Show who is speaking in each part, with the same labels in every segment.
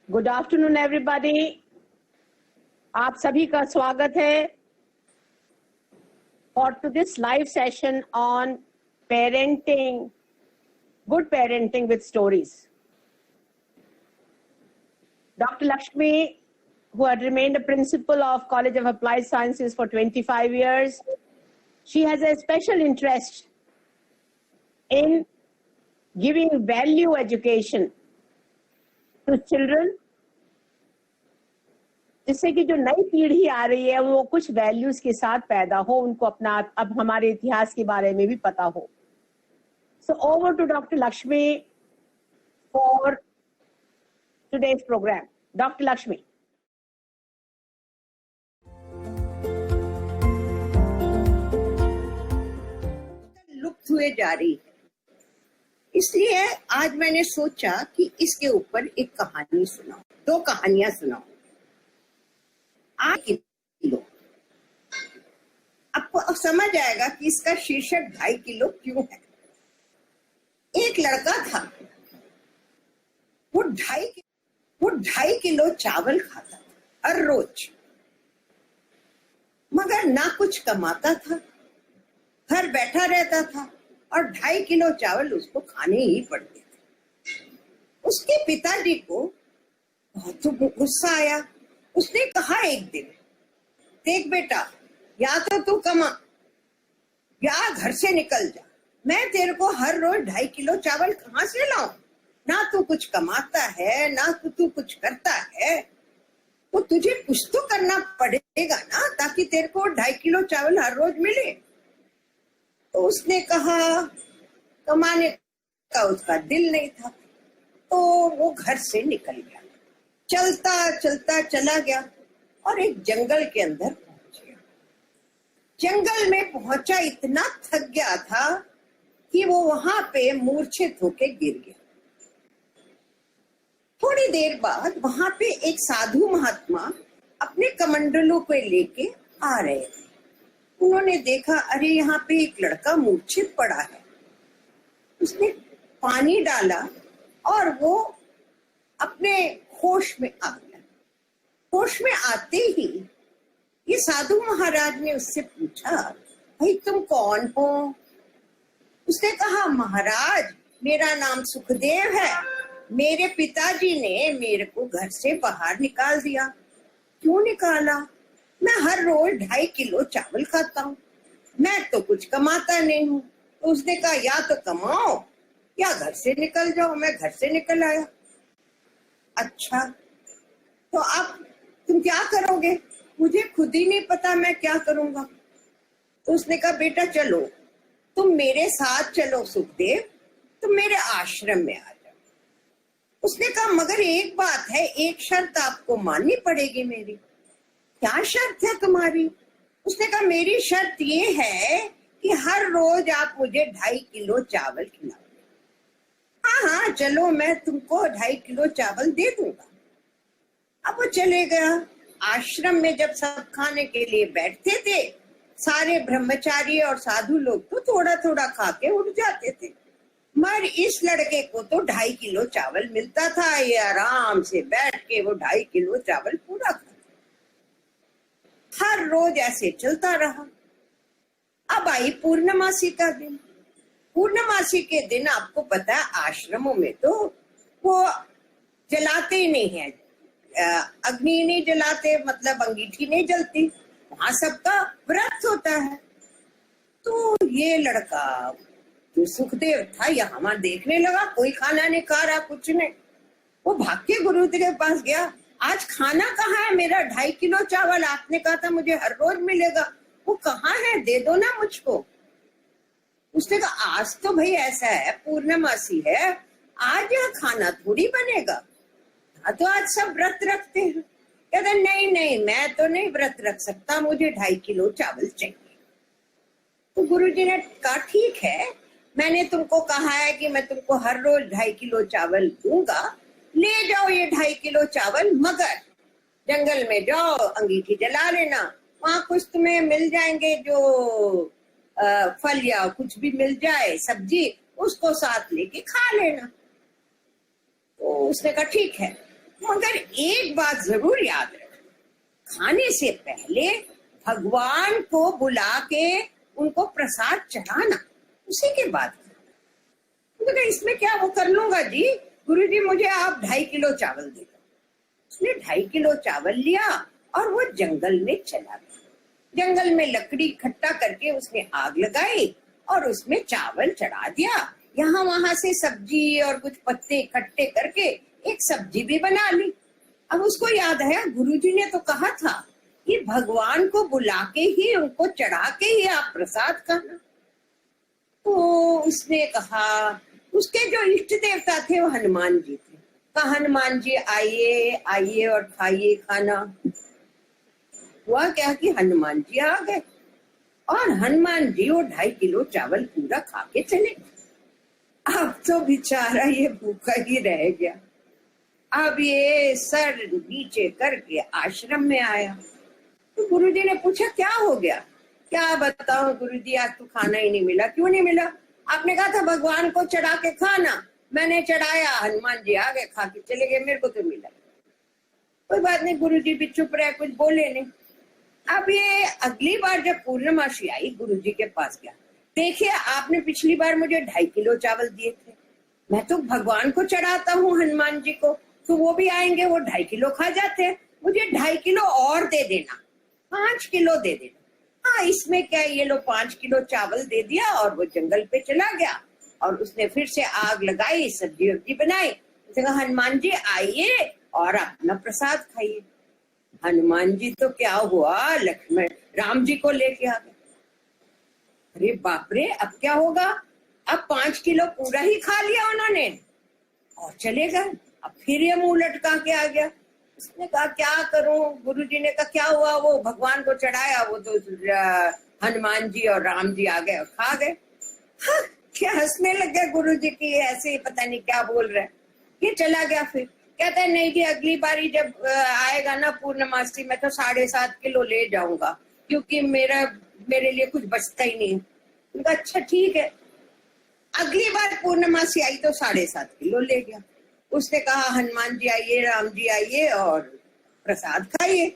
Speaker 1: Good afternoon everybody. आप सभी का स्वागत है और to this live session on parenting, good parenting with stories. Dr. Lakshmi, who had remained a principal of College of Applied Sciences for 25 years, she has a special interest in giving value education to children, जिससे कि जो नई पीढ़ी आ रही है वो कुछ values के साथ पैदा हो, उनको अपना अब हमारे इतिहास के बारे में भी पता हो। So over to doctor Lakshmi for today's programme. Doctor Lakshmi.
Speaker 2: लुप्त हुए जा रही है, इसलिए आज मैंने सोचा कि इसके ऊपर एक कहानी सुनाऊं, दो कहानियां सुनाऊं। किलो आपको समझ आएगा कि इसका शीर्षक 2.5 किलो क्यों है। एक लड़का था, वो 2.5 किलो चावल खाता था हर रोज, मगर ना कुछ कमाता था, घर बैठा रहता था और 2.5 किलो चावल उसको खाने ही पड़ते थे। उसके पिताजी को बहुत गुस्सा आया। उसने कहा एक दिन, देख बेटा, या तो तू कमा या घर से निकल जा। मैं तेरे को हर रोज 2.5 किलो चावल कहाँ से लाऊं? ना तू कुछ कमाता है, ना तू कुछ करता है, तो तुझे कुछ तो करना पड़ेगा ना, ताकि तेरे को 2.5 किलो चावल हर रोज मिले। तो उसने कहा, कमाने का उसका दिल नहीं था, तो वो घर से निकल गया। चलता चलता चला गया और एक जंगल के अंदर पहुंच गया। जंगल में पहुंचा, इतना थक गया था कि वो वहां पे मूर्छित होके गिर गया। थोड़ी देर बाद वहां पे एक साधु महात्मा अपने कमंडलों को लेके आ रहे थे। उन्होंने देखा, अरे यहाँ पे एक लड़का मूर्छित पड़ा है। उसने पानी डाला और वो अपने होश में आ गया। होश में आते ही ये साधु महाराज ने उससे पूछा, भाई तुम कौन हो? उसने कहा, महाराज मेरा नाम सुखदेव है, मेरे पिताजी ने मेरे को घर से बाहर निकाल दिया। क्यों निकाला? मैं हर रोज 2.5 किलो चावल खाता हूँ, मैं तो कुछ कमाता नहीं हूँ। तो उसने कहा, या तो कमाओ या घर से निकल जाओ। मैं घर से निकल आया। अच्छा, तो अब तुम क्या करोगे? मुझे खुद ही नहीं पता मैं क्या करूंगा। तो उसने कहा, बेटा चलो, तुम मेरे साथ चलो सुखदेव, तुम मेरे आश्रम में आ जाओ। उसने कहा, मगर एक बात है, एक शर्त आपको माननी पड़ेगी मेरी। क्या शर्त है तुम्हारी? उसने कहा, मेरी शर्त ये है कि हर रोज आप मुझे 2.5 किलो चावल खिलाओ। हाँ हाँ चलो, मैं तुमको 2.5 किलो चावल दे दूंगा। अब वो चले गया। आश्रम में जब सब खाने के लिए बैठते थे, सारे ब्रह्मचारी और साधु लोग तो थोड़ा थोड़ा खा के उठ जाते थे, मगर इस लड़के को तो 2.5 किलो चावल मिलता था। ये आराम से बैठ के वो 2.5 किलो चावल पूरा खाता। हर रोज ऐसे चलता रहा। अब आई पूर्णमासी का दिन। पूर्णमासी के दिन आपको पता है, आश्रमों में तो वो जलाते ही नहीं है, अग्नि नहीं जलाते, मतलब अंगीठी नहीं जलती, वहां सबका व्रत होता है। तो ये लड़का जो सुखदेव था, यहाँ देखने लगा कोई खाना नहीं खा रहा, कुछ नहीं। वो भाग के गुरु जी के पास गया, आज खाना कहाँ है? मेरा 2.5 किलो चावल आपने कहा था मुझे हर रोज मिलेगा, वो कहाँ है? दे दो ना मुझको। उसने कहा, आज तो भाई ऐसा है, पूर्णमासी है, आज यह खाना थोड़ी बनेगा। तो आज सब व्रत रखते हैं। कहते नहीं नहीं, मैं तो नहीं व्रत रख सकता, मुझे 2.5 किलो चावल चाहिए। तो गुरुजी ने कहा, ठीक है, मैंने तुमको कहा है कि मैं तुमको हर रोज 2.5 किलो चावल दूंगा, ले जाओ ये 2.5 किलो चावल, मगर जंगल में जाओ, अंगीठी जला लेना, वहां कुछ तुम्हें मिल जाएंगे, जो फल या कुछ भी मिल जाए, सब्जी, उसको साथ लेके खा लेना। तो उसने कहा, ठीक है। मगर एक बात जरूर याद रख, खाने से पहले भगवान को बुला के उनको प्रसाद चढ़ाना, उसी के बाद। मगर इसमें क्या वो कर लूंगा जी, गुरुजी मुझे आप 2.5 किलो चावल दे दो। उसने 2.5 किलो चावल लिया और वो जंगल में चला गया। जंगल में लकड़ी इकट्ठा करके उसने आग लगाई और उसमें चावल चढ़ा दिया। यहाँ वहां से सब्जी और कुछ पत्ते इकट्ठे करके एक सब्जी भी बना ली। अब उसको याद आया, गुरुजी ने तो कहा था कि भगवान को बुला के ही, उनको चढ़ा के ही आप प्रसाद खाना। तो उसने कहा, उसके जो इष्ट देवता थे वो हनुमान जी थे, कहा हनुमान जी आइए आइए और खाइए खाना। हुआ क्या कि हनुमान जी आ गए और हनुमान जी वो 2.5 किलो चावल पूरा खा के चले। अब तो बेचारा ये भूखा ही रह गया। अब ये सर नीचे करके आश्रम में आया तो गुरुजी ने पूछा क्या हो गया। क्या बताऊं गुरुजी, आज तो खाना ही नहीं मिला। क्यों नहीं मिला? आपने कहा था भगवान को चढ़ा के खाना, मैंने चढ़ाया, हनुमान जी आ गए, खा के चले गए, मेरे को तो मिला। कोई बात नहीं, गुरुजी भी चुप रहे, कुछ बोले नहीं। अब ये अगली बार जब पूर्णमासी आई, गुरुजी के पास गया, देखिए आपने पिछली बार मुझे 2.5 किलो चावल दिए थे, मैं तो भगवान को चढ़ाता हूँ हनुमान जी को, तो वो भी आएंगे, वो 2.5 किलो खा जाते हैं, मुझे 2.5 किलो और दे देना, 5 किलो दे देना। हाँ इसमें क्या, ये लो 5 किलो चावल दे दिया और वो जंगल पे चला गया और उसने फिर से आग लगाई, सब्जी वब्जी बनाई। उसने कहा हनुमान जी आइए और अपना प्रसाद खाइए। हनुमान जी तो क्या हुआ, लक्ष्मण राम जी को लेके आ गए। अरे बाप रे, अब क्या होगा? अब 5 किलो पूरा ही खा लिया उन्होंने और चले गए। अब फिर ये मुंह लटका के आ गया। उसने कहा क्या करूं? गुरुजी ने कहा क्या हुआ? वो भगवान को चढ़ाया, वो तो हनुमान जी और राम जी आ गए और खा गए। हाँ, क्या हंसने लग गया गुरुजी की, ऐसे ही पता नहीं क्या बोल रहे। ये चला गया। फिर कहता है नहीं जी, अगली बारी जब आएगा ना पूर्णमासी, मैं तो 7.5 किलो ले जाऊंगा, क्योंकि मेरे लिए कुछ बचता ही नहीं है। उनका अच्छा ठीक है। अगली बार पूर्णमासी आई तो 7.5 किलो ले गया। उसने कहा हनुमान जी आइए, राम जी आइए और प्रसाद खाइए।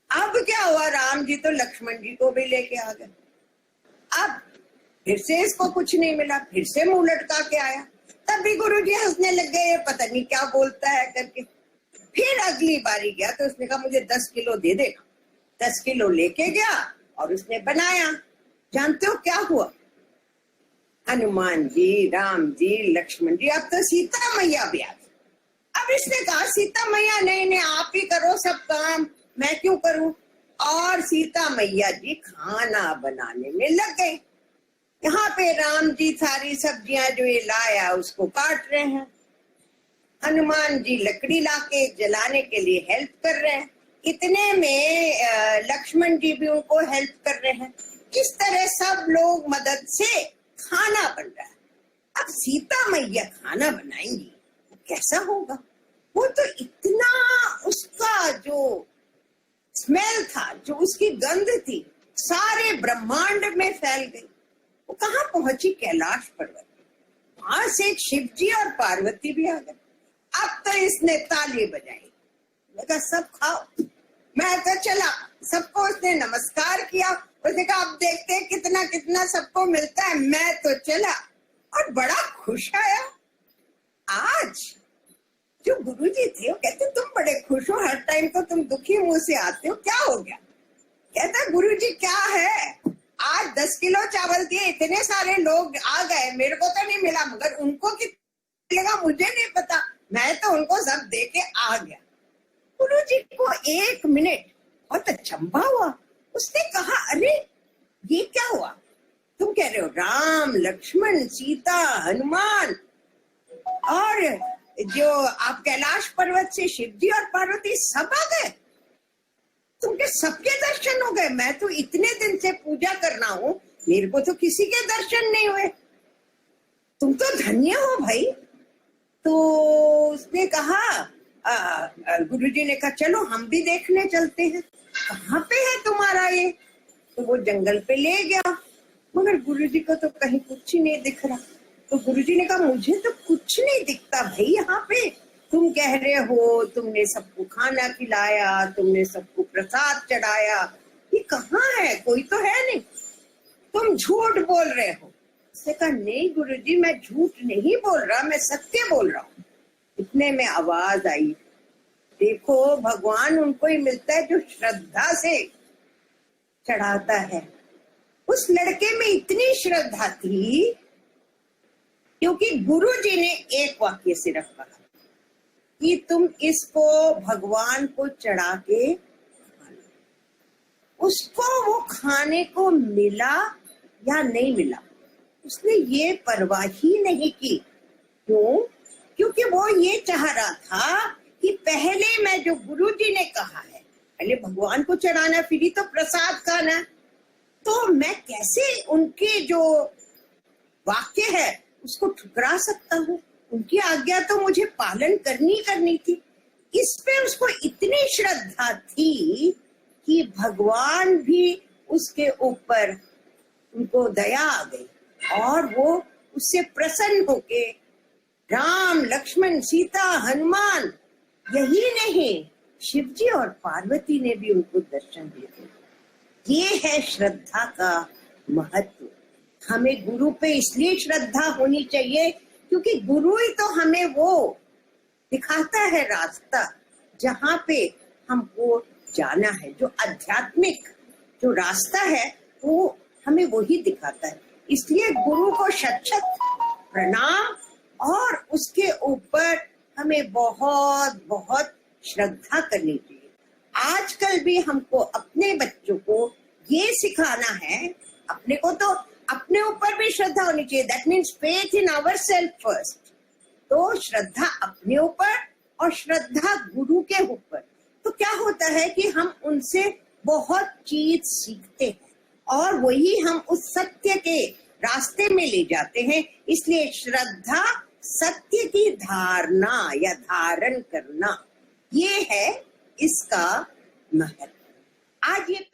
Speaker 2: अब क्या हुआ, राम जी तो लक्ष्मण जी को भी लेके आ गए। अब फिर से इसको कुछ नहीं मिला, फिर से मुंह लटका के आया। तब भी गुरुजी हंसने लग गए, पता नहीं क्या बोलता है करके। फिर अगली बारी गया तो उसने कहा मुझे 10 किलो दे देना। 10 किलो लेके गया और उसने बनाया। जानते हो क्या हुआ? हनुमान जी, राम जी, लक्ष्मण जी, अब तो सीता मैया भी आ गई। अब इसने कहा सीता मैया नहीं, आप ही करो सब काम, मैं क्यों करूं? और सीता मैया जी खाना बनाने में लग गए। यहाँ पे राम जी सारी सब्जियां जो ये लाया उसको काट रहे हैं, हनुमान जी लकड़ी लाके जलाने के लिए हेल्प कर रहे हैं। इतने में लक्ष्मण जी भी उनको हेल्प कर रहे हैं। इस तरह सब लोग मदद से खाना बन रहा है। अब सीता मैया खाना बनाएंगी, कैसा होगा? वो तो इतना, उसका जो स्मेल था, जो उसकी गंध थी, सारे ब्रह्मांड में फैल गई। वो कहाँ पहुंची? कैलाश पर्वत। वहां से शिव जी और पार्वती भी आ गए। अब तो इसने ताली बजाई, लगा सब खाओ, मैं तो चला। सबको उसने नमस्कार किया। उसने कहा अब देखते हैं कितना कितना सबको मिलता है, मैं तो चला। और बड़ा खुश आया। आज जो गुरुजी थे वो कहते तुम बड़े खुश हो, हर टाइम तो तुम दुखी मुंह से आते हो, क्या हो गया? कहता गुरुजी क्या है, आज 10 किलो चावल दिए, इतने सारे लोग आ गए, मेरे को तो नहीं मिला, मगर उनको कितना मिलेगा मुझे नहीं पता, मैं तो उनको सब दे के आ गया। गुरुजी को 1 मिनट बहुत अचंभा हुआ। उसने कहा अरे ये क्या हुआ? तुम कह रहे हो राम, लक्ष्मण, सीता, हनुमान और जो आप कैलाश पर्वत से शिव जी और पार्वती सब आ गए, तुमके सबके दर्शन हो गए। मैं तो इतने दिन से पूजा करना हूं, मेरे को तो किसी के दर्शन नहीं हुए, तुम तो धन्य हो भाई। तो उसने कहा गुरुजी ने कहा चलो हम भी देखने चलते हैं, कहाँ पे है तुम्हारा ये? तो वो जंगल पे ले गया, मगर गुरुजी को तो कहीं कुछ ही नहीं दिख रहा। तो गुरुजी ने कहा मुझे तो कुछ नहीं दिखता भाई यहाँ पे, तुम कह रहे हो तुमने सबको खाना खिलाया, तुमने सबको प्रसाद चढ़ाया, ये कहाँ है? कोई तो है नहीं, तुम झूठ बोल रहे हो। उसने कहा नहीं गुरुजी, मैं झूठ नहीं बोल रहा, मैं सत्य बोल रहा हूँ। इतने में आवाज आई, देखो भगवान उनको ही मिलता है जो श्रद्धा से चढ़ाता है। उस लड़के में इतनी श्रद्धा थी क्योंकि गुरु जी ने एक वाक्य सिर्फ कहा कि तुम इसको भगवान को चढ़ा के खाना। उसको वो खाने को मिला या नहीं मिला, उसने ये परवाह ही नहीं की। क्यों? क्योंकि वो ये चाह रहा था कि पहले मैं जो गुरु जी ने कहा है, पहले भगवान को चढ़ाना, फिर ही तो प्रसाद खाना, तो मैं कैसे उनके जो वाक्य है उसको ठुकरा सकता हूँ? उनकी आज्ञा तो मुझे पालन करनी थी। इस पे उसको इतनी श्रद्धा थी कि भगवान भी उसके ऊपर, उनको दया आ गई और वो उससे प्रसन्न होके राम, लक्ष्मण, सीता, हनुमान, यही नहीं शिवजी और पार्वती ने भी उनको दर्शन दिए। ये है श्रद्धा का महत्व। हमें गुरु पे इसलिए श्रद्धा होनी चाहिए क्योंकि गुरु ही तो हमें वो दिखाता है रास्ता जहाँ पे हमको जाना है। जो आध्यात्मिक जो रास्ता है वो हमें वही दिखाता है। इसलिए गुरु को शत-शत प्रणाम और उसके ऊपर हमें बहुत बहुत श्रद्धा करनी चाहिए। आजकल भी हमको अपने बच्चों को ये सिखाना है, अपने को तो अपने ऊपर भी श्रद्धा होनी चाहिए। That means faith in ourselves first. तो श्रद्धा अपने ऊपर और श्रद्धा गुरु के ऊपर। तो क्या होता है कि हम उनसे बहुत चीज सीखते हैं और वही हम उस सत्य के रास्ते में ले जाते हैं। इसलिए श्रद्धा सत्य की धारणा या धारण करना, ये है इसका महत्व। आज ये